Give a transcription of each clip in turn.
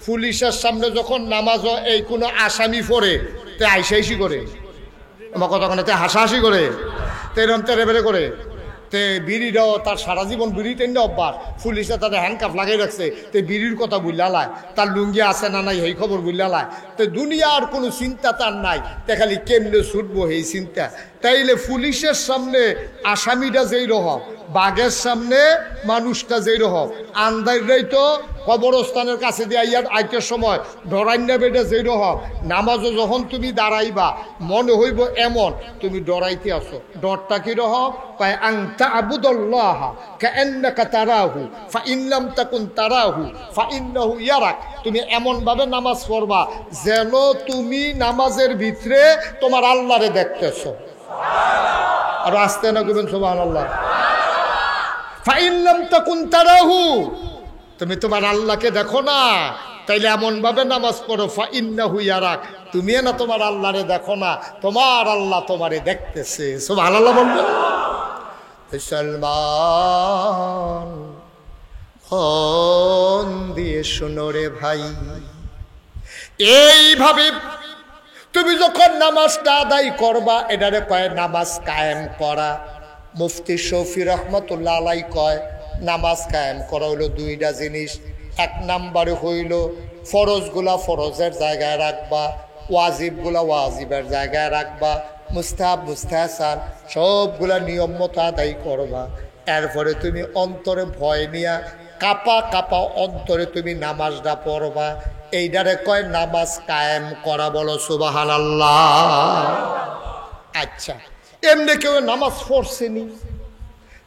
পুলিশের সামনে যখন নামাজ এই কোনো আসামি পড়ে তে আইসাইসি করে আমার কতক্ষণে তে হাসাহাসি করে তেরম তেরে বেড়ে করে তে বিড়িটাও তার সারা জীবন বিড়ি টেনে অভ্যাস পুলিশে তাদের হ্যান্ডকাফ লাগাই রাখছে তে বিড়ির কথা বুঝলালায় তার লুঙ্গি আছে না নাই এই খবর বুঝলালায় তো দুনিয়ার কোনো চিন্তা তার নাই তে খালি কেমনে ছুটবো এই চিন্তা তাইলে পুলিশের সামনে আসামিটা যেই রকম বাঘের সামনে মানুষটা যেই রকম আন্দাজটাই তো কবরস্থানের কাছে দিয়ে আইতের সময় ডরাইনা বেডে যেই রকম নামাজও যখন তুমি দাঁড়াইবা মনে হইব এমন তুমি ডরাইতে আসো ডরটা কি রকম পায় আনতা আবুদুল্লাহ কাআন্নাকা তারাহু ফাইন লাম তাকুন তারাহু ফাইন্নাহু ইয়ারাক তুমি এমন ভাবে নামাজ পড়বা যেন তুমি নামাজের ভিতরে তোমার আল্লাহরে দেখতেছো আর আসতে না করবেন সুবহানাল্লাহ ফাইন লাম তাকুন তারাহু তুমি তোমার আল্লাহকে দেখো না তাইলে এমন ভাবে নামাজ পড়ো ফাইন্নাহু ইয়ারাক তুমি না তোমার আল্লাহরে দেখো না তোমার আল্লাহ তোমারে দেখতেছে সুবহানাল্লাহ বলবেন মুসলমান ফোন দিয়ে শুনো রে ভাই এইভাবে তুমি যখন নামাজটা আদায় করবা এটারে কয় নামাজ কায়েম করা মুফতি শফি রহমতুল্লাহ আলাই কয় নামাজ কায়েম করা হইল দুইটা জিনিস এক নাম্বারে হইল ফরজগুলা ফরজের জায়গায় রাখবা ওয়াজিবগুলা ওয়াজিবের জায়গায় রাখবা মুস্তাহাব মুস্তাহসান সবগুলা নিয়ম মতো আদায় করবা এরপরে তুমি অন্তরে ভয় নিয়া কাপা কাপা অন্তরে তুমি নামাজটা পড়বা এইটারে কয় নামাজ কায়েম করা বলো সুবহানাল্লাহ আচ্ছা এমনি কেউ নামাজ পড়ছেনি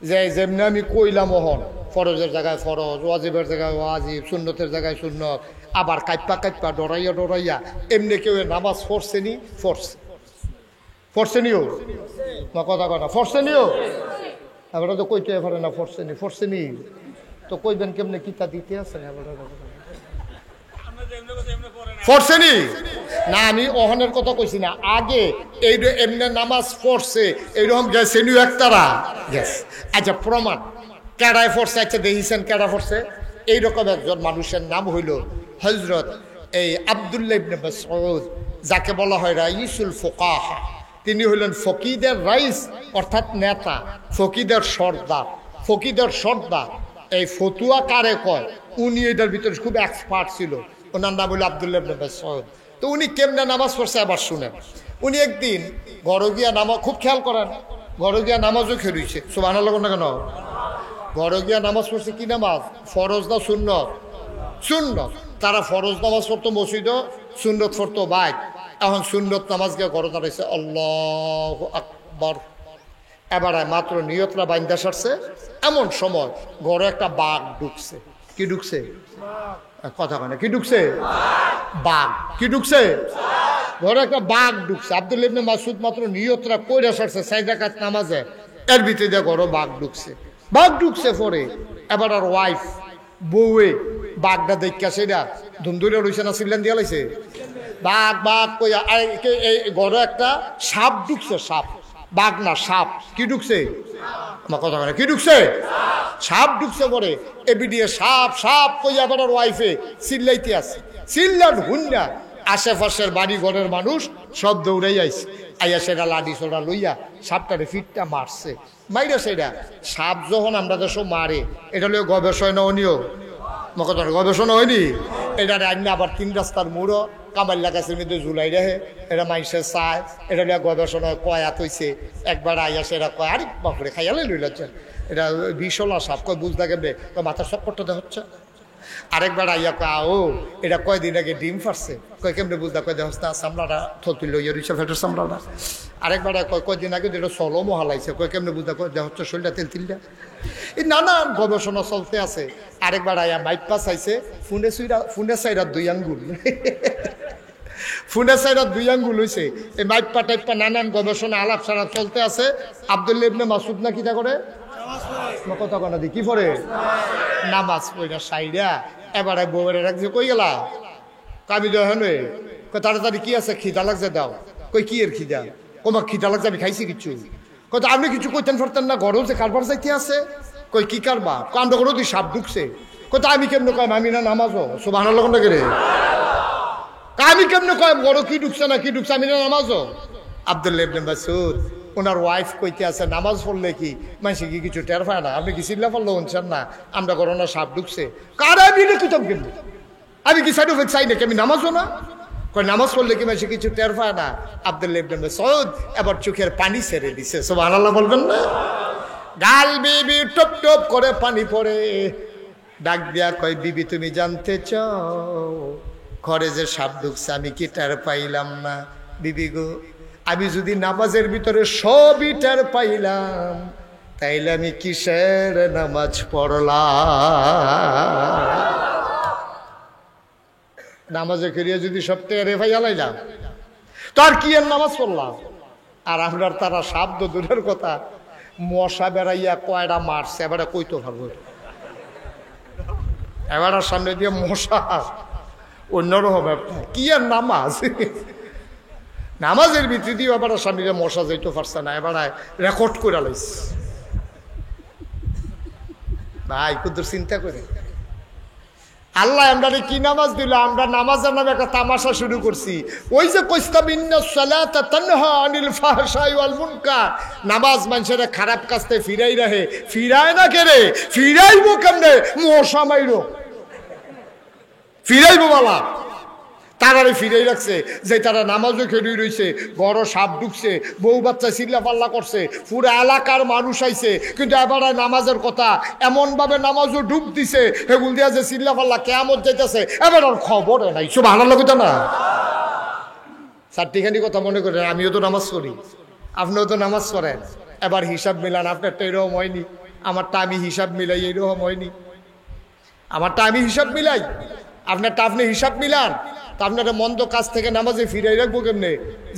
যে যেমনি আমি কইলাম ওহন ফরজের জায়গায় ফরজ ওয়াজিবের জায়গায় ওয়াজিব সুন্নতের জায়গায় সুন্নত আবার কাইপা কাইপা ডরাইয়া ডরাইয়া এমনি কেউ নামাজ পড়ছেনি ফরসেনিও না কথা কথা ফরসেনিও এবারে তো কইতে পারে না ফরসেনি তো কইবেন কেমনে কিতা দিতে আছে ফরসেনি না আমি ওহনের কথা কইছি না আগে এই এমনি নামাজ পড়ছে এইরকম গেছেনিও একতারা গেছে আচ্ছা প্রমাণ কেডায় পড়ছে আচ্ছা দেখিছেন কেডা পড়ছে এইরকম একজন মানুষের নাম হইল হযরত এই আব্দুল্লাহ ইবনে মাসউদ যাকে বলা হয় রাইসুল ফুকাহা তিনি হইলেন ফকিদের রাইস অর্থাৎ নেতা ফকিদের সর্দার এই ফতুয়া কারে কয় উনি এটার ভিতরে খুব এক্সপার্ট ছিল ওনার নাম হইল আব্দুল্লাহ ইবনে মাসউদ তো উনি কেমনে নামাজ পড়ছে আবার শুনেন উনি একদিন ঘরে গিয়া নামাজ খুব খেয়াল করেন ঘরে গিয়া নামাজও খেলুইছে সুবহানাল্লাহ না কেন ঘরে গিয়া নামাজ পড়ছে কি নামাজ ফরজ না সুন্নত তারা ফরজ নামাজ পড়তো মসজিদও সুন্নত পড়তো বাইক এখন সুন্নত নামাজ গিয়ে ঘরে দাঁড়াইছে আল্লাহু আকবার এবার মাত্র নিয়তরা বাইন্দা সারছে এমন সময় ঘরে একটা বাঘ ঢুকছে কি ঢুকছে কথা কয় না কি ঢুকছে বাঘ কি ঢুকছে ঘরে একটা বাঘ ঢুকছে আব্দুল্লাহ ইবনে মাসউদ মাত্র নিয়তরা কইরা সারছে 4 রাকাত নামাজে এর ভিতরে দিয়ে ঘরে বাঘ ঢুকছে পরে এবার আর ওয়াইফ বউয়ে বাঘটা দেখা সেটা ধুমধুরে রইছে না সিল্লান দিয়া লাইছে বাঘ কইয়া এই ঘরে একটা সাপ ঢুকছে বাঘ না সাপ কি ঢুকছে আমার কথা বলে কি ঢুকছে সাপ ঢুকছে পরে এবিডিয়ে সাপ কইয়া আবার ওয়াইফে চিল্লাইতে আছে চিল্লান হুন্না আশেপাশের বাড়ি ঘরের মানুষ সব দৌড়াই আইছে আইয়া সেটা লাঠি সোটা লইয়া সাপটারে ফিটটা মারছে মাইরা সেটা সাপ যখন আমরা দেশও মারে এটা লইয়া গবেষণা অনিও মকতর গবেষণা হয়নি এটা রান্না আবার 3 রাস্তার মোড়ো কামাল্লা গাছের মধ্যে ঝুলাই রাখে এটা মাইসে চায় এটা লইয়া গবেষণা কয়াত হইছে একবার আইয়া সেটা কয় আরে বাপরে খাইয়ালে লইলাচ্ছে এটা বিশলা সাপ কয় বুঝতে গেলে মাথার চক্করটা হচ্ছে আরেকবার আইয়া কয় ও এটা কয়দিন আগে ডিম ফাটছে কয় কেমনে বুঝতে কয় দেহ চামড়াটা থতি লইয়া রইছে ফেটের চামড়াটা আরেকবার কয়দিন আগে যেটা সলমও হালাইছে কয় কেমনে বুঝতে কয় দেহ হচ্ছে শরীরটা তেলতিলটা এই নানান গবেষণা চলতে আছে আরেকবার আইয়া মাইক পাস আইছে ফোনে সাইরা 2 আঙ্গুল হয়েছে এই মাইপা টাইপা নানান গবেষণা আলাপ সারা চলতে আছে আব্দুল্লাহ ইবনে মাসউদ না কিটা করে কথা কনা দি কি পড়ে নামাজ পড়া সাইরা এবারে বউয়ের রাখছে কই গেলা কামি দেহনে কয় তাড়াতাড়ি কি আছে খিদা লাগছে দাও কই কি এর খিদা তোমার খিদা লাগছে আমি খাইছি কিছু কত আপনি কিছু কইতেন ফরতেন না ঘরেও যে কারবার যাইতে আছে কই কি কারবার কান্ড করে তুই সাপ ঢুকছে কোথা আমি কেমনে কয় আমি না নামাজও সুবহানাল্লাহ কোনটা করে আমি কেমনে কয় বড় কি ঢুকছে না কি ঢুকছে আমি না নামাজও আব্দুল্লাহ ইবনে মাসউদ ওনার ওয়াইফ কইতে আছে নামাজ পড়লে কি মানুষ কি কিছু টের পায় না আপনি কি চিল্লা পড়লো শুনছেন না আমরা করোনা সাপ ঢুকছে কারা মিলে কিতাব কেন আমি কি সাইড এফেক্ট চাই না কি আমি নামাজও না কয় নামাজ পড়লে কি মানুষ কিছু টের পায় না আব্দুল্লাহ ইবনে মাসউদ এবার চোখের পানি ছেড়ে দিছে সুবহানাল্লাহ বলবেন না গাল বিবি টপ টপ করে পানি পড়ে ডাক দিয়া কয় বিবি তুমি জানতে চাও ঘরে যে সাপ ঢুকছে আমি কি টের পাইলাম না বিবি গো আমি যদি নামাজের ভিতরে সবই টের পাইলাম তাইলে আমি কিসের নামাজ পড়লাম নামাজে করিয়া যদি সব টেরে পাইলাম তো আর কি এর নামাজ পড়লাম আর আমরা তারা শব্দ দূরের কথা মশা বেড়াইয়া কয়টা মারছে এবারে কইতে পারবো এবার সামনে দিয়ে মশা অন্যরকম কি আর নামাজ নামাজের ভিতরে দিয়ে এবার সামনে দিয়ে মশা যাইতে পারছে না এবার রেকর্ড করে লাইছে ভাই কুদুর চিন্তা করে আল্লাহ আমরা কি নামাজ দিল আমরা নামাজের নামে একটা তামাশা শুরু করছি ওই যে কইস্তাম ইন্নাস সালাতা তানহা আনিল ফাহশাই ওয়াল মুনকার নামাজ মানুষের খারাপ কাজ থেকে ফিরাই রাখে ফিরায় না কেরে ফিরাইবো কেমনে মশা মাইরো ফিরাইবো বালা তারারে ফিরাই রাখছে যে তারা নামাজও খেয়ে রয়েছে বড় সাপ ঢুকছে বউ বাচ্চা চিল্লা পাল্লা করছে পুরো এলাকার মানুষ আইছে কিন্তু এবার নামাজের কথা এমনভাবে নামাজও ডুব দিছে হেগুল দিয়া যে চিল্লা পাল্লা কেমন যাইতেছে এবার আর খবরে নাই সব ভালো লাগতো না চারটিখানি কথা মনে করেন আমিও তো নামাজ পড়ি আপনিও তো নামাজ পড়েন এবার হিসাব মিলান আপনারটা এরকম হয়নি আমারটা আমি হিসাব মিলাই এরকম হয়নি আমারটা আমি হিসাব মিলাই আপনারটা আপনি হিসাব মিলান আপনারা মন্দ কাজ থেকে নামাজে ফিরাই রাখবো কেমনে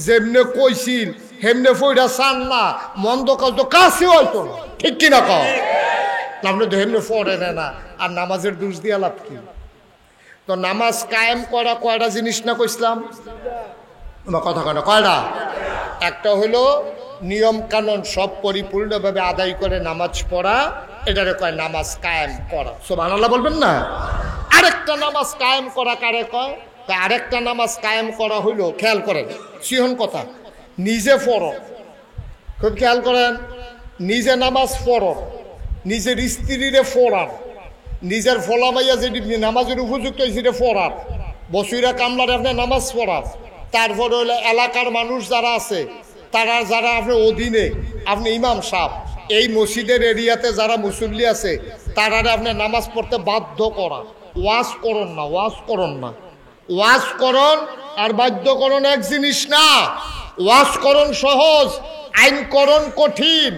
যেমনে কইছিল হেমনে ফইরা চান না মন্দ কাজ তো কাছে হয়তো না ঠিক কিনা কও আপনি তো হেমনে পড়ে না আর নামাজের দোষ দিয়া লাভ কি তো নামাজ কায়েম করা কয়টা জিনিস না কইছিলাম কথা কয় না কয়টা একটা হলো নিয়ম কানুন সব পরিপূর্ণভাবে আদায় করে নামাজ পড়া এটারে কয় নামাজ কায়েম করা সুবহানাল্লাহ বলবেন না আরেকটা নামাজ কায়েম করা কারে কয় আরেকটা নামাজ কায়েম করা হইলো খেয়াল করেন সিহন কথা নিজে পড়ো খুব খেয়াল করেন নিজে নামাজ পড়ো নিজের স্ত্রীরে পড়ান নিজের ফলামাইয়া যেটি নামাজের উপযুক্ত সেটা পড়ান বসুইরা কামলার আপনি নামাজ পড়ান তারপরে হইলে এলাকার মানুষ যারা আছে তারা যারা আপনার অধীনে আপনি ইমাম সাহেব এই মসজিদের এরিয়াতে যারা মুসল্লি আছে তারারে আপনি নামাজ পড়তে বাধ্য করা ওয়াজ করুন না ওয়াজ করুন না ওয়াজ করণ আর বাধ্যকরণ এক জিনিস না ওয়াজ করণ সহজ আইনকরণ কঠিন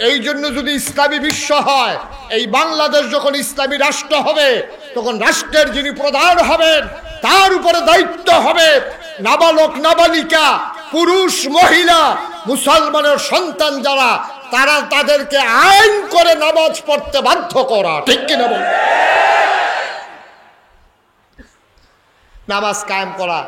এই জন্য যদি ইসলামী বিশ্ব হয় এই বাংলাদেশ যখন ইসলামী রাষ্ট্র হবে তখন রাষ্ট্রের যিনি প্রধান হবেন তার উপরে দায়িত্ব হবে নাবালক নাবালিকা পুরুষ মহিলা মুসলমানের সন্তান যারা তারা তাদেরকে আইন করে নামাজ পড়তে বাধ্য করা ঠিক কিনা বল নামাজ কায়েম করা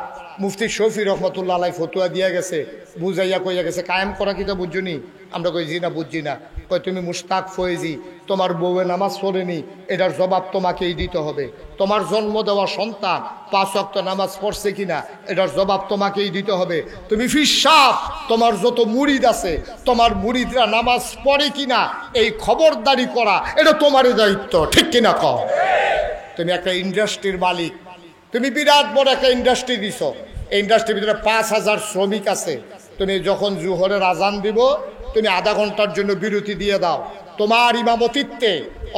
মুফতি শফি রহমতুল্লাহ আলাই ফতুয়া দিয়া গেছে বুঝাইয়া কইয়া গেছে কায়েম করা কিটা বুঝছনি আমরা কইছি না বুঝছি না কই তুমি মুশতাক ফয়েজি তোমার বউয়ে নামাজ পড়েনি এটার জবাব তোমাকেই দিতে হবে তোমার জন্ম দেওয়া সন্তান 5 ওয়াক্ত নামাজ পড়ছে কিনা এটার জবাব তোমাকেই দিতে হবে তুমি ফিসাব তোমার যত মুরিদ আছে তোমার মুরিদরা নামাজ পড়ে কিনা এই খবরদারি করা এটা তোমারই দায়িত্ব ঠিক কিনা কও তুমি একটা ইন্ডাস্ট্রির মালিক তুমি বিরাট বড় একটা ইন্ডাস্ট্রি দিছ এই ইন্ডাস্ট্রির ভিতরে 5000 শ্রমিক আছে তুমি যখন জোহরের আজান দিব তুমি আধা ঘন্টার জন্য বিরতি দিয়ে দাও তোমার ইমামতিত্বে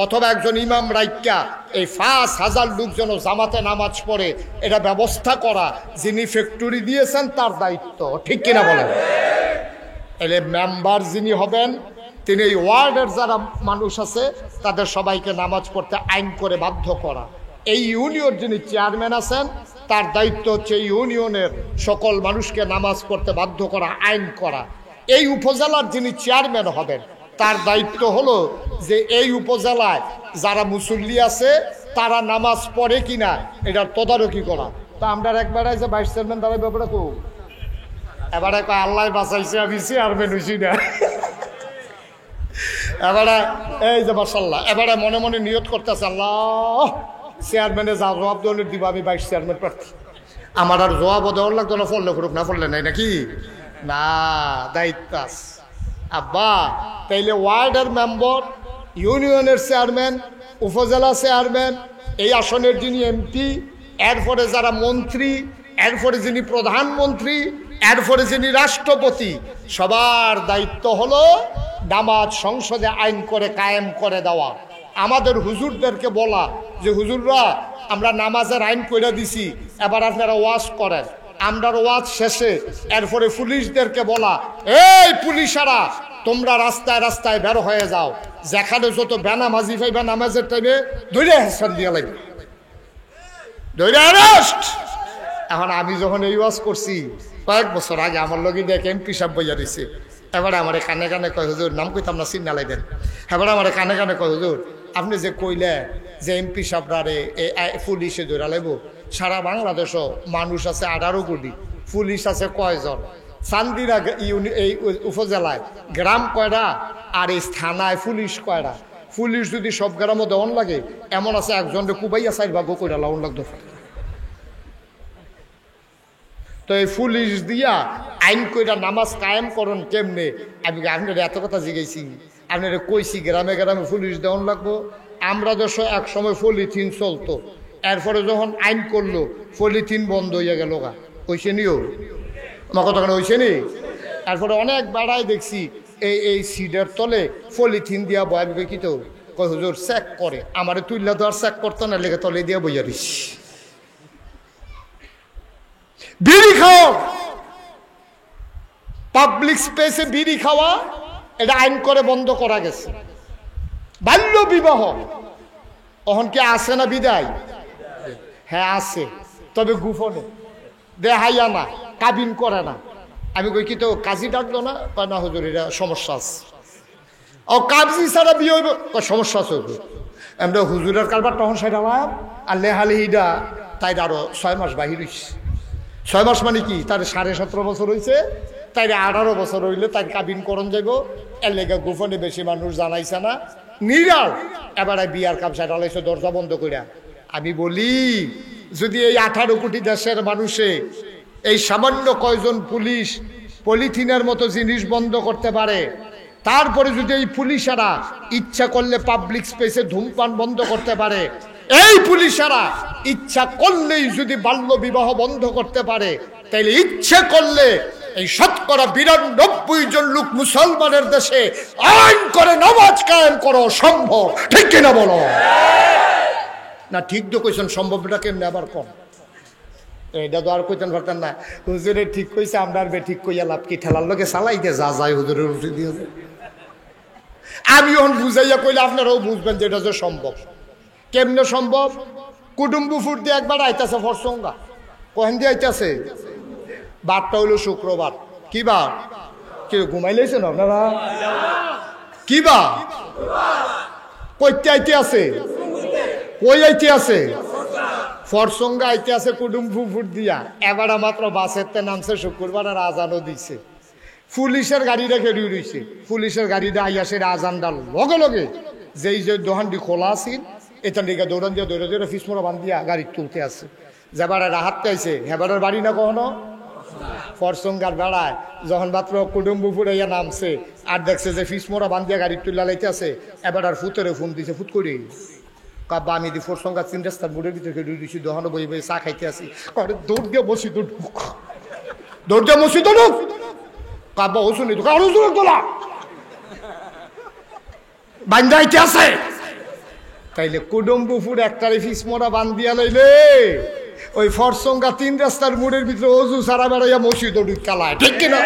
অথবা একজন ইমাম রাইকা এই 5000 লোক যেন জামাতে নামাজ পড়ে এটা ব্যবস্থা করা যিনি ফ্যাক্টরি দিয়েছেন তার দায়িত্ব ঠিক কিনা বলেন এলে মেম্বার যিনি হবেন তিনি এই ওয়ার্ডের যারা মানুষ আছে তাদের সবাইকে নামাজ পড়তে আইন করে বাধ্য করা এই ইউনিয়ন যিনি চেয়ারম্যান আছেন তার দায়িত্ব হচ্ছে ইউনিয়নের সকল মানুষকে নামাজ পড়তে বাধ্য করা আইন করা এই উপজেলার যিনি চেয়ারম্যান হবেন তার দায়িত্ব হলো যে এই উপজেলায় যারা মুসল্লি আছে তারা নামাজ পড়ে কিনা এটার তদারকি করা তা আমরা একবার যে ভাইস চেয়ারম্যান তারা ব্যাপারে কো এবারে আল্লাহ বাঁচাইছে আমি চেয়ারম্যান হইছি না এবারে এই যে মাশাআল্লাহ এবারে মনে মনে নিয়ত করতেছে আল্লাহ চেয়ারম্যানে যা জবাব দেওয়ার দিব আমি ভাইস চেয়ারম্যান প্রার্থী। আমার আর জবাবও দেওয়ার লাগতো না, ফললে করুক না ফললে নাই নাকি না, দায়িত্ব আছে। আব্বা তাইলে ওয়ার্ডের মেম্বার, ইউনিয়নের চেয়ারম্যান, উপজেলা চেয়ারম্যান, এই আসনের যিনি এমপি, এরপরে যারা মন্ত্রী, এরপরে যিনি প্রধানমন্ত্রী, এরপরে যিনি রাষ্ট্রপতি, সবার দায়িত্ব হলো নামাজ সংসদে আইন করে কায়েম করে দেওয়া। আমাদের হুজুরদেরকে বলা যে হুজুররা আমরা নামাজের আইন করে দিছি, এবার আপনারা ওয়াজ করেন। আমরা ওয়াজ শেষে এরপরে পুলিশদেরকে বলা, এই পুলিশেরা তোমরা রাস্তায় রাস্তায় বের হয়ে যাও, যেখানে যত বেনামাজি পাইবা নামাজের টাইমে ধরে হ্যাসান দিয়ে লাগবে, ধরে অ্যারেস্ট। এখন আমি যখন এই ওয়াজ করছি কয়েক বছর আগে, আমার লগে দেখে এমপি সাহেব বইয়া দিছে। এবারে আমার কানে কানে কয় হুজুর, নাম কইতাম না, চিন্না লাইবেন। এবারে আমার কানে কানে কয় হুজুর আপনি যে কইলে যে এমপি সাহেবরারে পুলিশে ধরা লাগব, সারা বাংলাদেশও মানুষ আছে 18 কোটি, পুলিশ আছে কয়জন? চান্দিরা এই উপজেলায় গ্রাম কয়টা আর এই থানায় পুলিশ কয়টা? পুলিশ যদি সব গ্রামও দেওয়ান লাগে, এমন আছে একজনকে কুবাইয়া 4 ভাগ কইরা লাউন লাগতো। তো এই পুলিশ দিয়া আইন কইরা নামাজ কায়েম করুন কেমনে? আমি আপনার এত কথা জিজ্ঞাসি, আপনারা কইছি গ্রামে গ্রামে পুলিশ দেওয়ান লাগবো। আমরা দেশ এক সময় পলিথিন চলতো, এরপরে যখন আইন করলো পলিথিন বন্ধ হইয়া গেল গা, হইছে নিও আমার কতখানে হইছে নি? এরপরে অনেক বেড়ায় দেখছি এই সিডের তলে পলিথিন দিয়া বয়া কি তো কয় হুজুর চেক করে, আমারে তুইলা তো আর চেক করতো না, লেগে তলে দিয়া বইয়া দিস। বিড়ি খাও, পাবলিক স্পেসে বিড়ি খাওয়া এটা আইন করে বন্ধ করা গেছে। বাল্য বিবাহ এখন কি আছে না বিদায়? হ্যাঁ আছে, তবে গোপনে দেহাইয়া না, কাবিন করে না। আমি কই কি তো কাজী ডাকলো না? কয় না হুজুর এটা সমস্যা আছে। ও কাবজি ছাড়া বিয়ে হইব, সমস্যা আছে হুজুর। আমরা হুজুরের কারবার তখন সেটালাম আর লেহালিহিটা তাই আরো 6 মাস বাহির হইছে। 6 মাস মানে কি তার 17.5 বছর হয়েছে, তাই 18 বছর হইলে তাই কাবিন করণ যাইব। এর লেগে গোপনে বেশি মানুষ জানাইছে না, নিরাল এবারে বিয়ার কাম সেটালাইছে দরজা বন্ধ কইরা। আমি বলি যদি এই 18 কোটি দেশের মানুষে এই সামান্য কয়জন পুলিশ পলিথিনের মতো জিনিস বন্ধ করতে পারে, তারপরে যদি এই পুলিশেরা ইচ্ছা করলে পাবলিক স্পেসে ধূমপান বন্ধ করতে পারে, এই পুলিশেরা ইচ্ছা করলেই যদি বাল্য বিবাহ বন্ধ করতে পারে, তাইলে ইচ্ছে করলে এই 92% জন লোক মুসলমানের দেশে আইন করে নামাজ কায়েম করো সম্ভব। ঠিক কিনা বলো? না ঠিক তো কইছেন, সম্ভবটা কেমনে আবার কম? এটা তো আর কইতেন পারতেন না হুজুরে ঠিক কইছে, আমরা আর ঠিক কইয়া লাভ কি? ঠেলার লোকে চালাইতে যা যায় হুজুরের উঠে দিয়ে। আমি এখন বুঝাইয়া কইলে আপনারাও বুঝবেন যে এটা যে সম্ভব। কেমনে সম্ভব? কুটুম্বুফুর দিয়ে একবার আইতাছে ফরসঙ্গা, কহেন দিয়ে আইতাছে, বারটা হইল শুক্রবার। কি বার? কি ঘুমাইলেছেন আপনারা? কি বার? কইতে আইতে আছে, কই আইতে আছে? ফরসঙ্গা আইতে আছে কুটুম্বুফুর দিয়া। এবার মাত্র বাসেরতে নামছে শুক্রবার আর আজানও দিছে। পুলিশের গাড়ি রেখে রইছে, পুলিশের গাড়িটা আইয়া সে আজানডাল লগে লগে যেই যে দোকানটি খোলা আছিল এটা দিকে দৌড়ান দিয়ে দৌড়ে দৌড়ে ফিসমোড়া বান্ধিয়া গাড়ি তুলতে আছে। যেবারে রাহাততে আইছে হেবারের বাড়ি না কখনো ফরসঙ্গার বেড়ায় যখন মাত্র কুটুম্বুপুর ইয়া নামছে আর দেখছে যে ফিসমোড়া বান্ধিয়া গাড়ি তুলা লাইতে আছে, এবার আর ফুতেরে ফোন দিছে, ফুট করে কাব্বা আমি দি ফরসঙ্গা 3 রাস্তার বুড়ের ভিতরে দিয়েছি, দোকানে বই বই চা খাইতে আসি। দৌড় দিয়ে বসি, দৌড় দিয়ে বসি, দৌড় কাব্বা ও শুনি তোলা বান্ধাইতে আছে। তাইলে কুটুম্বুপুর একটারে ফিসমোড়া বান্ধিয়া লইলে ওই ফরসঙ্গা 3 রাস্তার মোড়ের ভিতরে অজু সারা বেড়াইয়া মসজিদ কালায়। ঠিক কিনা?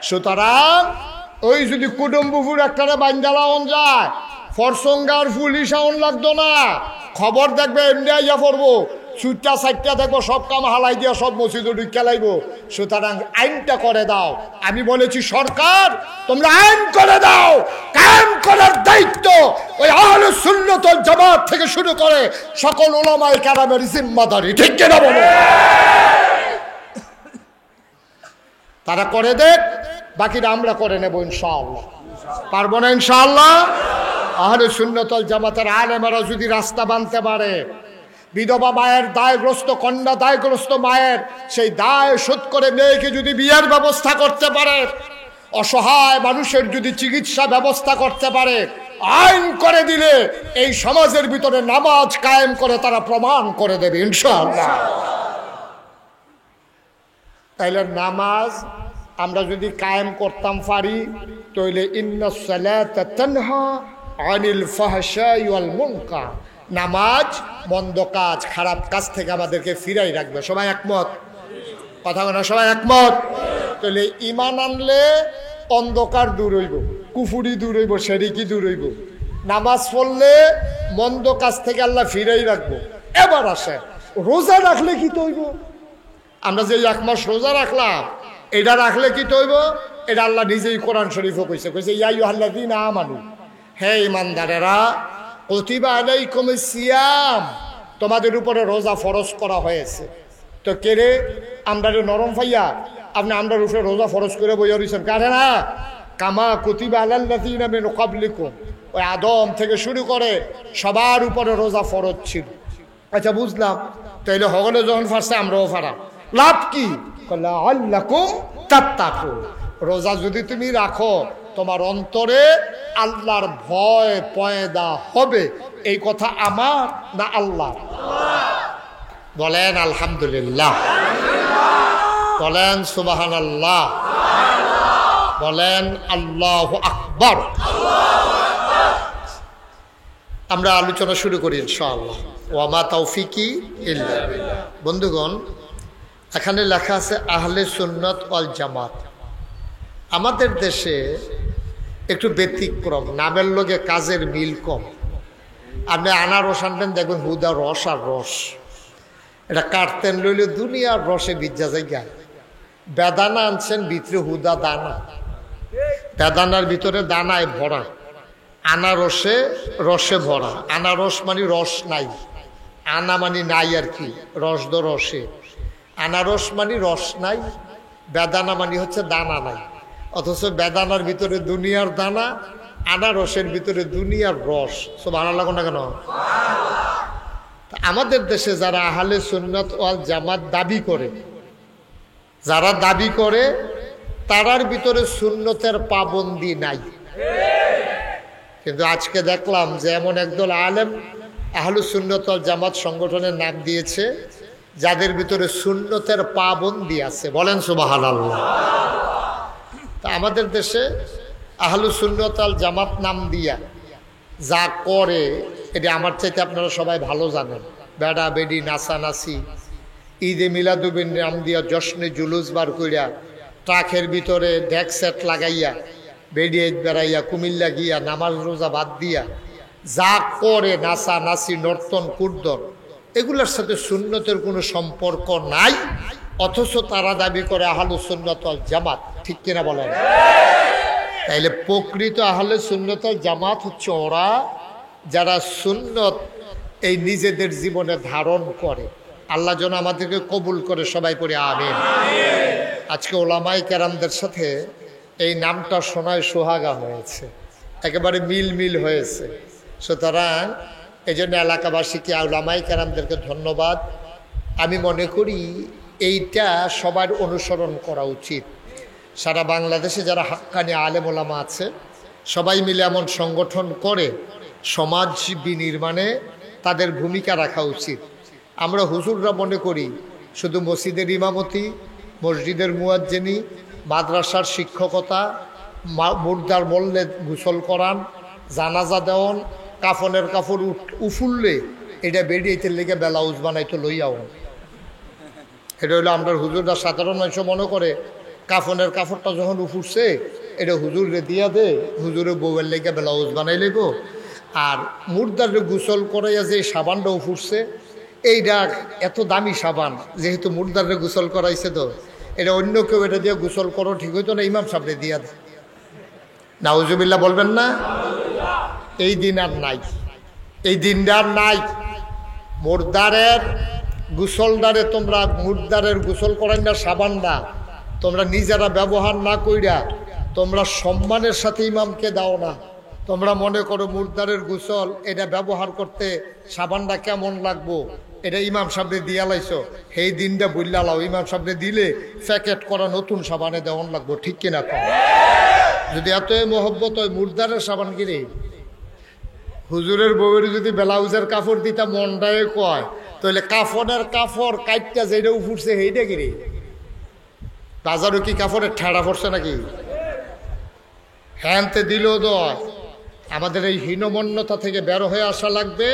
সুতরাং ওই যদি কুটুম্বুপুর একটারে বান্ধালাওন যায়, ফরসঙ্গার পুলিশ আউন লাগতো না। খবর দেখবে এমনি আইয়া পড়বো, 4টা দেখবো সব কাম হালাই দিয়া সব মসজিদ খেলাইব। সুতরাং আইনটা করে দাও। আমি বলেছি সরকার তোমরা আইন করে দাও, কায়েম করার দায়িত্ব ওই আহলে সুন্নাত ওয়াল জামাত থেকে শুরু করে সকল উলামায়ে কেরামের জিম্মাদারি। ঠিক কিনা বলো? তারা করে দেখ, বাকিটা আমরা করে নেব ইনশাআল্লাহ। পারবো না ইনশাআল্লাহ? আহলে সুন্নাত ওয়াল জামাতের আলেমেরা যদি রাস্তা বানতে পারে, বিধবা মায়ের দায়গ্রস্ত কন্যা দায়গ্রস্ত মায়ের সেই দায় শোধ করে মেয়েকে যদি বিয়ের ব্যবস্থা করতে পারে, অসহায় মানুষের যদি চিকিৎসা ব্যবস্থা করতে পারে, আইন করে দিলে এই সমাজের ভিতরে নামাজ কায়েম করে তারা প্রমাণ করে দেবে ইনশাআল্লাহ। তাইলে নামাজ আমরা যদি কায়েম করতাম পারি, তাহলে ইন্নাস সালাতা তানহা আনিল ফাহশাই ওয়াল মুনকার, নামাজ মন্দ কাজ খারাপ কাজ থেকে আমাদেরকে ফিরাই রাখবে। সবাই একমত? কথা বলা সবাই একমত? তাহলে ঈমান আনলে অন্ধকার দূর হইব, কুফুরি দূর হইব, শিরকি দূর হইব। নামাজ পড়লে মন্দ কাজ থেকে আল্লাহ ফিরাই রাখবো। এবার আসে রোজা রাখলে কি তৈব? আমরা যে 1 মাস রোজা রাখলাম, এটা রাখলে কি তৈব? এটা আল্লাহ নিজেই কোরআন শরীফও কইছে, ইয়া আইয়ুহাল্লাযীনা আমানু, হে ঈমানদারেরা, কুতিবা আলাইকুমুস সিয়াম, তোমাদের উপরে রোজা ফরজ করা হয়েছে। তো কেরে আমরা নরম ফাইয়া আপনি আমরার উপরে রোজা ফরজ করে বইয়া রয়েছেন কারে না? কামা কুতিবা আলাল্লাযীনা মিন ক্বাবলিকুম, ওই আদম থেকে শুরু করে সবার উপরে রোজা ফরজ ছিল। আচ্ছা বুঝলাম, তাইলে হগলে যখন ফারছে আমরাও ফারা, লাভ কি? লাআল্লাকুম তাত্তাকুন, রোজা যদি তুমি রাখো তোমার অন্তরে আল্লাহর ভয় পয়দা হবে। এই কথা আমার না আল্লাহ? বলেন আলহামদুলিল্লাহ, বলেন সুবহানাল্লাহ, বলেন আল্লাহু আকবার। আমরা আলোচনা শুরু করি ইনশাআল্লাহ। ওয়া মা তৌফিকি ইল্লা বিল্লাহ। বন্ধুগণ, এখানে লেখা আছে আহলে সুন্নাত ওয়াল জামাত। আমাদের দেশে একটু ব্যতিক্রম, নামের লগে কাজের মিল কম। আপনি আনারস আনবেন, দেখবেন হুদা রস আর রস, এটা কাটতেন লইলে দুনিয়ার রসে বিজ্জা জায়গা। বেদানা আনছেন, ভিতরে হুদা দানা, বেদানার ভিতরে দানায় ভরা, আনারসে রসে ভরা। আনারস মানে রস নাই, আনা মানে নাই আর কি, রস দ রসে। আনারস মানে রস নাই, বেদানা মানে হচ্ছে দানা নাই। অথচ বেদানার ভিতরে দুনিয়ার দানা, আনারসের ভিতরে দুনিয়ার রস। সব ভালো লাগো না কেন? আমাদের দেশে যারা আহলে সুন্নাত ওয়াল জামাত দাবি করে, যারা দাবি করে, তারার ভিতরে সুন্নতের পাবন্দি নাই। কিন্তু আজকে দেখলাম যে এমন একদল আলেম আহলে সুন্নাত ওয়াল জামাত সংগঠনের নাম দিয়েছে, যাদের ভিতরে সুন্নতের পাবন্দি আছে। বলেন সুবহানাল্লাহ। তা আমাদের দেশে আহলে সুন্নাত ওয়াল জামাত নাম দিয়া যা করে, এটা আমার চাইতে আপনারা সবাই ভালো জানেন। বেড়া বেডি, নাচানাচি, ঈদে মিলাদুবিন নাম দিয়া জশ্নে জুলুস বার কইরা, ট্রাকের ভিতরে ডেক সেট লাগাইয়া, বেডিয়ে বেড়াইয়া, কুমিল্লা গিয়া, নামাজ রোজা বাদ দিয়া যা করে, নাচানাচি, নর্তন কুর্দন, এগুলোর সাথে সুন্নতের কোনো সম্পর্ক নাই। অথচ তারা দাবি করে আহলে সুন্নাত ওয়াল জামাত। ঠিক কিনা বলেন? তাইলে প্রকৃত আহলে সুন্নাত ওয়াল জামাত হচ্ছে ওরা যারা সুন্নত এই নিজেদের জীবনে ধারণ করে। আল্লাহ যেন আমাদেরকে কবুল করে, সবাই পড়ে আমিন। আজকে ওলামায়ে কেরামদের সাথে এই নামটা শোনায় সোহাগা হয়েছে, একেবারে মিল হয়েছে। সুতরাং এই জন্য এলাকাবাসীকে, ওলামায়ে কেরামদেরকে ধন্যবাদ। আমি মনে করি এইটা সবার অনুসরণ করা উচিত। সারা বাংলাদেশে যারা হাক্কানি আলেম ওলামা আছে, সবাই মিলে এমন সংগঠন করে সমাজ বিনির্মাণে তাদের ভূমিকা রাখা উচিত। আমরা হুজুররা মনে করি শুধু মসজিদের ইমামতি, মসজিদের মুয়াজ্জিনি, মাদ্রাসার শিক্ষকতা, মুর্দার বললে গোসল করান, জানাজা দেওয়ান, কাফনের কাপড় উফুললে এটা বেরিয়েতে লেগে ব্লাউজ বানাইতে লইয়াও। এটা হলো আমরা হুজুররা সাধারণ মানুষ মনে করে কাফনের কাপড়টা যখন উফুরছে এটা হুজুরে দিয়া দে, হুজুরে বউয়ের লেগে ব্লাউজ বানাই লেব। আর মুর্দারে গোসল করাইয়া যে সাবানটা উফুরছে, এইটা এত দামি সাবান, যেহেতু মুর্দারে গোসল করাইছে, তো এটা অন্য কেউ এটা দিয়ে গোসল করো, ঠিক হইতো না, ইমাম সাহেবরে দিয়া দে। নাউজুবিল্লাহ বলবেন না? এই দিন আর নাই, এই দিনটা আর নাই। মুর্দারের গোসলদারে তোমরা, মুর্দারের গোসল করাই না সাবানটা তোমরা নিজেরা ব্যবহার না কইরা তোমরা সম্মানের সাথে ইমামকে দাও না, তোমরা মনে করো মুর্দারের গোসল এটা ব্যবহার করতে সাবানটা কেমন লাগবো, এটা ইমাম সাহেবরে দিয়া লাইছো, সেই দিনটা বললা লাও ইমাম সাহেবরে দিলে প্যাকেট করা নতুন সাবানে দেওয়ান লাগবো, ঠিক কিনা কম? যদি এত মহব্বত হয় মুর্দারের সাবান কিনে হুজুরের বউয়ের যদি ব্লাউজের কাপড় দিতা মনটায় কয়, তাহলে কাফনের কাপড় কাইটটা যেটা উঠছে সেইটা কিনে বাজারও কি কাপড়ের ঠেড়া পড়ছে নাকি? হ্যানতে দিলেও দয়। আমাদের এই হীনমন্যতা থেকে বের হয়ে আসা লাগবে।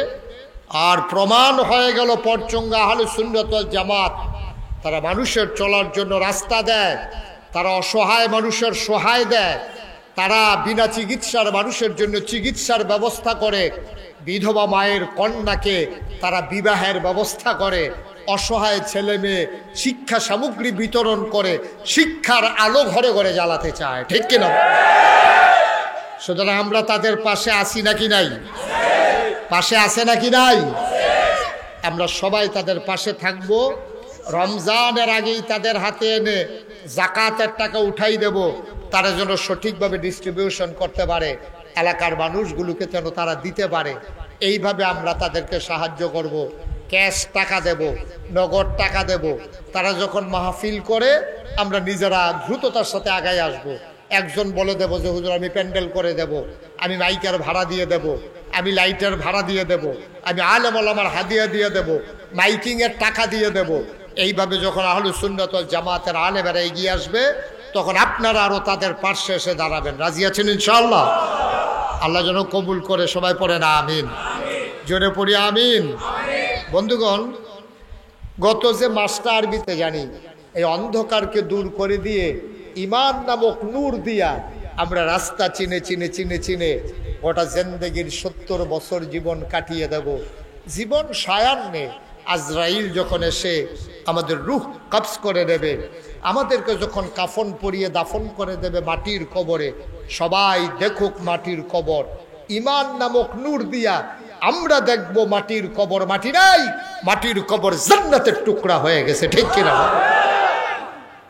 আর প্রমাণ হয়ে গেল পরচঙ্গা আহলে সুন্নাত ওয়াল জামাত, তারা মানুষের চলার জন্য রাস্তা দেয়, তারা অসহায় মানুষের সহায় দেয়, তারা বিনা চিকিৎসার মানুষের জন্য চিকিৎসার ব্যবস্থা করে, বিধবা মায়ের কন্যাকে তারা বিবাহের ব্যবস্থা করে, অসহায় ছেলে মেয়ে শিক্ষা সামগ্রী বিতরণ করে, শিক্ষার আলো ঘরে ঘরে জ্বালাতে চায়, ঠিক কিনা? সুতরাং আমরা তাদের পাশে আছি নাকি নাই? পাশে আছে নাকি নাই? আমরা সবাই তাদের পাশে থাকব। রমজানের আগেই তাদের হাতে এনে জাকাতের টাকা উঠাই দেব, তারা যেন সঠিকভাবে ডিস্ট্রিবিউশন করতে পারে, এলাকার মানুষগুলোকে যেন তারা দিতে পারে। এইভাবে আমরা তাদেরকে সাহায্য করব। ক্যাশ টাকা দেব, নগদ টাকা দেব। তারা যখন মাহফিল করে আমরা নিজেরা দ্রুততার সাথে আগায় আসব। একজন বলে দেব যে হুজুর আমি প্যান্ডেল করে দেব, আমি মাইকের ভাড়া দিয়ে দেব, আমি লাইটের ভাড়া দিয়ে দেব, আমি আলেম ওলামার হাদিয়া দিয়ে দেব, মাইকিংয়ের টাকা দিয়ে দেব। এইভাবে যখন আহলে সুন্নাত ওয়াল জামাতের আলেমেরা এগিয়ে আসবে তখন আপনারা আরও তাদের পাশে এসে দাঁড়াবেন। রাজি আছেন ইনশাআল্লাহ? আল্লাহ যেন কবুল করে। সবাই পড়েন আমিন, জোরে পড়ি আমিন। বন্ধুগণ, গত যে মাসটা আরবিতে জানি, এই অন্ধকারকে দূর করে দিয়ে ইমান নামক নূর দিয়া আমরা রাস্তা চিনে চিনে চিনে চিনে গোটা জিন্দেগির 70 বছর জীবন কাটিয়ে দেব। জীবন সায়ান্নে আজরাইল যখন এসে আমাদের রূহ কবজ করে দেবে, আমাদেরকে যখন কাফন পরিয়ে দাফন করে দেবে মাটির কবরে, সবাই দেখুক মাটির কবর, ইমান নামক নূর দিয়া আমরা দেখব মাটির কবর মাটি নাই, মাটির কবর জান্নাতের টুকরা হয়ে গেছে, ঠিক কিনা?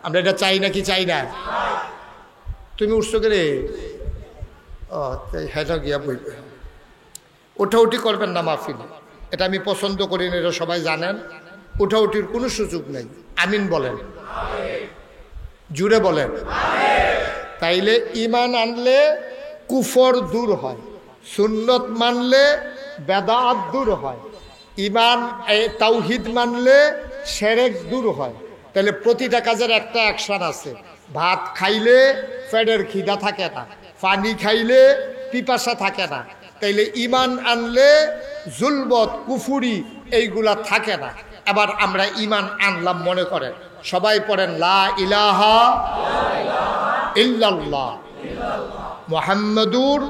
আমরা এটা চাই নাকি চাই না? তুমি উঠছো কে রে? হ্যাঁ গিয়া বইবে, উঠাউঠি করবেন না মাহফিল, এটা আমি পছন্দ করি না, এটা সবাই জানেন। উঠাউঠির কোনো সুযোগ নেই। আমিন বলেন, জুড়ে বলেন। তাইলে ইমান আনলে কুফর দূর হয়, সুন্নত মানলে বেদাত দূর হয়, ইমান তাওহিদ মানলে শিরক দূর হয়। তাহলে প্রতিটা কাজের একটা অ্যাকশন আছে। ভাত খাইলে পেটের খিদা থাকে না, পানি খাইলে পিপাসা থাকে না। তাইলে ইমান আনলে জুলবত কুফুরি এইগুলা থাকে না। এবার আমরা ইমান আনলাম মনে করেন, সবাই পড়েন লা ইলাহা ইল্লাল্লাহ মুহাম্মাদুর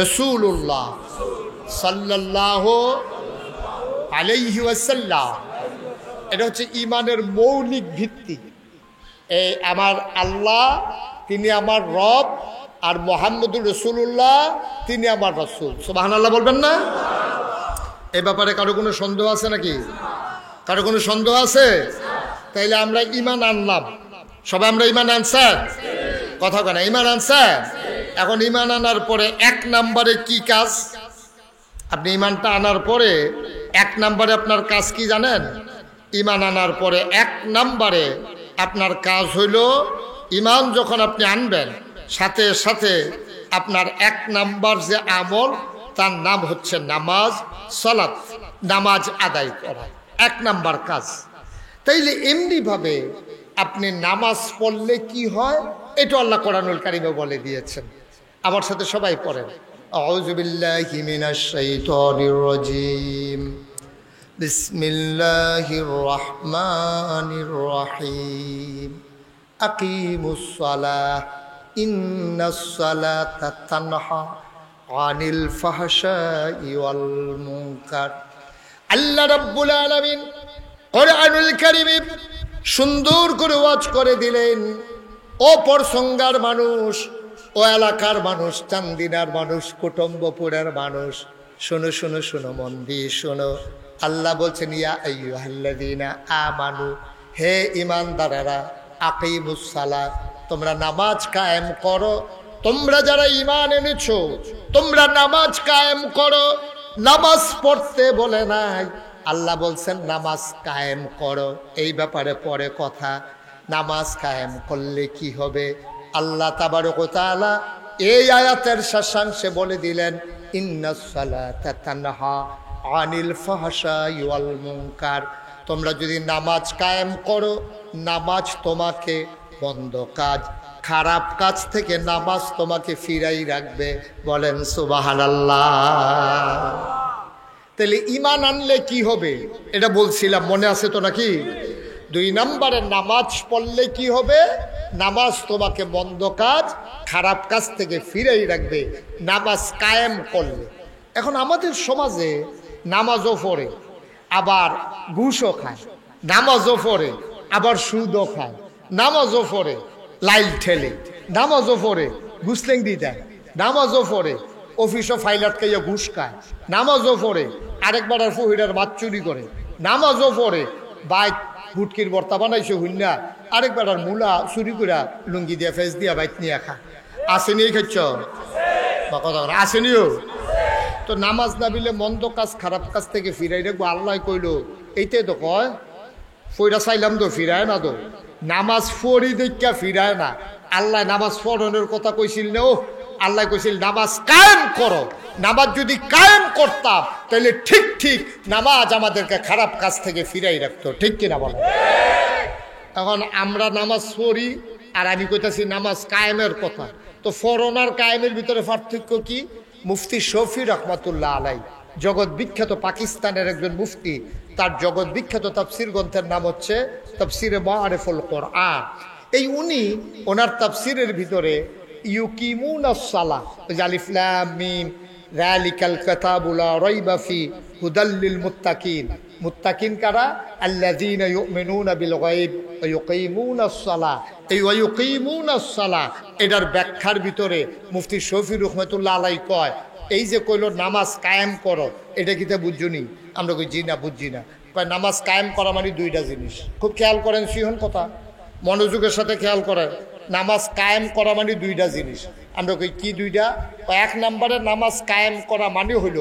রাসূলুল্লাহ সাল্লাল্লাহু আলাইহি ওয়াসাল্লাম। এটা হচ্ছে ইমানের মৌলিক ভিত্তি। এই আমার আল্লাহ, তিনি আমার রব, আর মুহাম্মদুর রাসূলুল্লাহ, তিনি আমার রাসূল। সুবহানাল্লাহ বলবেন না? এই ব্যাপারে কারো কোনো সন্দেহ আছে নাকি? কারো কোনো সন্দেহ আছে? তাইলে আমরা ইমান আনলাম, সবাই আমরা ইমান আনছেন? কথা কেন ইমান আনছেন? এখন ইমান আনার পরে 1 নম্বরে কি কাজ? আপনি ইমানটা আনার পরে 1 নম্বরে আপনার কাজ কি জানেন? ইমান আনার পরে 1 নম্বরে আপনার কাজ হইল, ইমান যখন আপনি আনবেন সাথে সাথে আপনার 1 নম্বর যে আমল, তার নাম হচ্ছে নামাজ, সালাত, নামাজ আদায় করা 1 নম্বর কাজ। তাইলে এমনিভাবে আপনি নামাজ পড়লে কি হয় এটা আল্লাহ কোরআনুল কারিমে বলে দিয়েছেন। আমার সাথে সবাই পড়েন, আউযু বিল্লাহি মিনাশ শাইতানির রাজীম, বিসমিল্লাহির রহমানির রহিম, আকিমুস সালাহ ইন্নাস সালাতা তানহা আনিল ফাহশাই ওয়াল মুনকার। আল্লাহ রাব্বুল আলামিন কোরআনুল কারীমে সুন্দর করে ওয়াজ করে দিলেন, ও পরসঙ্গার মানুষ, ও এলাকার মানুষ, চান্দিনার মানুষ, কুটুম্বপুরের মানুষ, শোনো শোনো শোনো, মন দিয়ে শোনো। আল্লাহ বলছেন, ইয়া আইয়ুহাল্লাযীনা আমানু, হে ঈমানদারেরা, আকিমুস সালাত, তোমরা নামাজ কায়েম করো, তোমরা যারা ঈমান এনেছো তোমরা নামাজ কায়েম করো। নামাজ পড়তে বলে নাই, আল্লাহ বলছেন নামাজ কায়েম করো। এই ব্যাপারে পরে কথা। নামাজ কায়েম করলে কি হবে? আল্লাহ তাবারক ওয়া তাআলা এই আয়াতের শেষাংশে বলে দিলেন, ইন্নাস সালাতা তানহা আনিল ফাহশাই ওয়াল মুনকার। তোমরা যদি নামাজ কায়েম করো, নামাজ তোমাকে মন্দ কাজ, খারাপ কাজ থেকে নামাজ তোমাকে ফিরাই রাখবে। বলেন সুবহানাল্লাহ। তাহলে ঈমান আনলে কি হবে এটা বলছিলাম, মনে আছে তো নাকি? 2 নম্বরে নামাজ পড়লে কি হবে? নামাজ তোমাকে মন্দ কাজ, খারাপ কাজ থেকে ফিরাই রাখবে নামাজ কায়েম করলে। এখন আমাদের সমাজে নামাজও পড়ে আবার ঘুষও খায়, নামাজও পড়ে আবার সুদও খায়, নামাজও পড়ে লাইল ঠেলে, নামাজও পড়ে ঘুষলেঙ্গি দেয়, নামাজও পড়ে অফিসও ফাইল আটকাইয়া ঘুষ খায়, নামাজও পড়ে আরেকবার আর ফহিরার ভাত চুরি করে, নামাজও পড়ে বাইক বুটকির বর্তা বানাইছে হুন্না আরেকবার আর মূলা চুরি করে লুঙ্গি দিয়া ফেস দিয়া বাইক নিয়ে খা। আসেনি খাচ্ছ বা কথা আসেনিও? তো নামাজ না বিলে মন্দ কাজ খারাপ কাজ থেকে ফিরাই রাখবো আল্লাহ কইল। এইটাই তো কয় ফইরা চাইলাম তো ফিরায় না, তো নামাজ পড়ি দেখা ফিরায় না। আল্লাহ নামাজ পড়ানোর কথা কইছিল না, ও আল্লাহ কইছিল নামাজ কায়েম করো। নামাজ যদি কায়েম করতাম তাহলে ঠিক ঠিক নামাজ আমাদেরকে খারাপ কাজ থেকে ফিরাই রাখতো। ঠিক কিনা বলো? এখন আমরা নামাজ পড়ি আর আমি কইতাছি নামাজ কায়েমের কথা। তো ফরনার কায়েমের ভিতরে পার্থক্য কি? মুফতি শফি রহমাতুল্লাহ আলাই, জগৎ বিখ্যাত পাকিস্তানের একজন মুফতি, তার জগৎ বিখ্যাত তাফসির গ্রন্থের নাম হচ্ছে তাফসিরে মাআরিফুল কোরআন। এই উনি ওনার তাফসিরের ভিতরে ইউকিমুনাস সালাহ, আলিফ লাম মিম যালিকাল কিতাবু লা রাইবা ফি হুদাল লিল মুত্তাকিন। মুত্তাকিন কারা? আল্লাযীনা ইউমিনুনা বিল গায়ব ওয়া ইউকিমুনাস সালাহ। এই ওয়া ইউকিমুনাস সালাহ এটার ব্যাখ্যার ভিতরে মুফতি শফি রহমাতুল্লাহ আলাইহি কয়, এই যে কইলো নামাজ কায়েম করো, এটা কি তা বুঝছনি? আমরা কই জি না, বুঝছি না। কয় নামাজ কায়েম করা মানে 2টা জিনিস। খুব খেয়াল করেন, সিহন কথা মনোযোগের সাথে খেয়াল করেন। নামাজ কায়েম করা মানে 2টা জিনিস। আমরা কই কি 2টা? 1 নম্বরে নামাজ কায়েম করা মানে হইল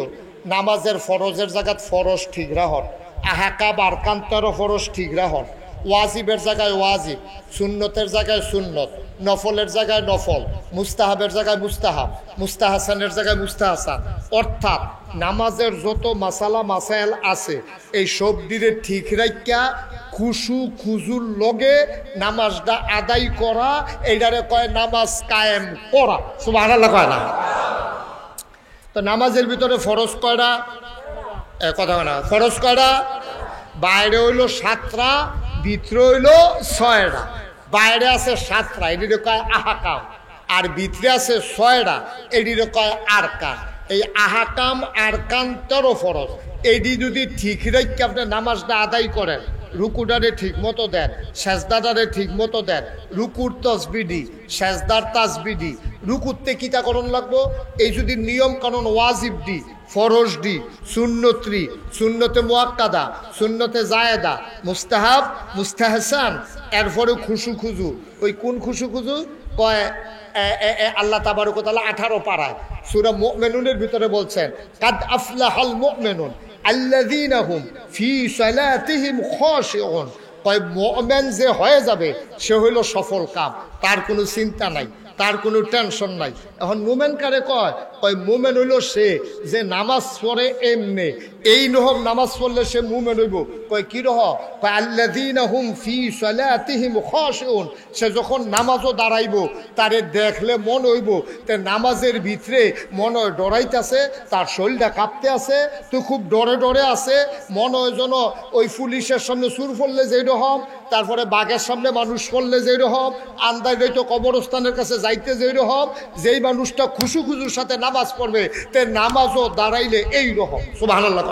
নামাজের ফরজের জায়গায় ফরজ ঠিক রাহন, আহাকাম আরকান্তর ফরজ ঠিক রাহন, ওয়াজিবের জায়গায় ওয়াজিব, সুন্নতের জায়গায় সুন্নত, নফলের জায়গায় নফল, মুস্তাহাবের জায়গায় মুস্তাহাব, মুস্তাহাসানের জায়গায় মুস্তাহাসান। অর্থাৎ নামাজের যত মাসালা মাসাইল আছে এই সব দিলে ঠিক রাখিয়া খুশু খুজুর লগে নামাজটা আদায় করা, এইটারে কয় নামাজ কায়েম করা। সুবহানাল্লাহ কয় না? তো নামাজের ভিতরে ফরজ কয়টা? কথা না, ফরজ কয়টা? বাইরে হইল 7টা, ভিতরে হইল 6টা। বাইরে আছে 7টা, এটিরে কয় আহাকাম, আর ভিতরে আছে 6টা, এটিরে কয় আরকান। এই আহাকাম আরকান 13 ফরজ। এটি যদি ঠিক রেখে আপনি নামাজটা আদায় করেন, রুকুটারে ঠিক মতো দেন, সেজদাটারে ঠিক মতো দেন, রুকুর তসবিডি সেজদার তাসবিডি, রুকুতে কিতা করণ লাগবো, এই যদি নিয়ম কানুন ওয়াজিব দি, ফরজ দি, সুন্নতি, সুন্নতে মুআক্কাদা, সুন্নতে জায়েদা, মুস্তাহাব, মুস্তাহসান, এরপরে খুশু খুজু। ওই কোন খুশু খুজু কয়? আল্লাহ তাবারক ওয়া তাআলা 18 পারায় সূরা মুমিনুনের ভিতরে বলছেন, কাদ আফলাহাল মুমিনুন আল্লাযীনা হুম ফি সালাতিহিম খাশিউন। কয় মুমিন যে হয়ে যাবে সে হইল সফল কাম, তার কোনো চিন্তা নাই, তার কোনো টেনশন নাই। এখন মুমিন কারে কয়? কয় মুমিন হইল সে যে নামাজ পড়ে এমনি, এই নহব নামাজ পড়লে সে মুমিন হইব। কয় কি রহ? কয় আল্লাযীনা হুম ফি সালাতিহিম খাশিউন। সে যখন নামাজও দাঁড়াইব তারে দেখলে মন হইব তে নামাজের ভিতরে মনে হয় ডরাইতেছে, তার শরীরটা কাঁপতে আছে, তো খুব ডরে ডরে আছে। মনে হয় যেন ওই পুলিশের সামনে সুর পড়লে যেই রকম, তারপরে বাঘের সামনে মানুষ পড়লে যেই রকম, আন্দাজ হইতো কবরস্থানের কাছে যাইতে যেই রকম, যেই মানুষটা খুশু খুশুর সাথে নামাজ পড়বে তে নামাজও দাঁড়াইলে এই রকম। সুবহানাল্লাহ।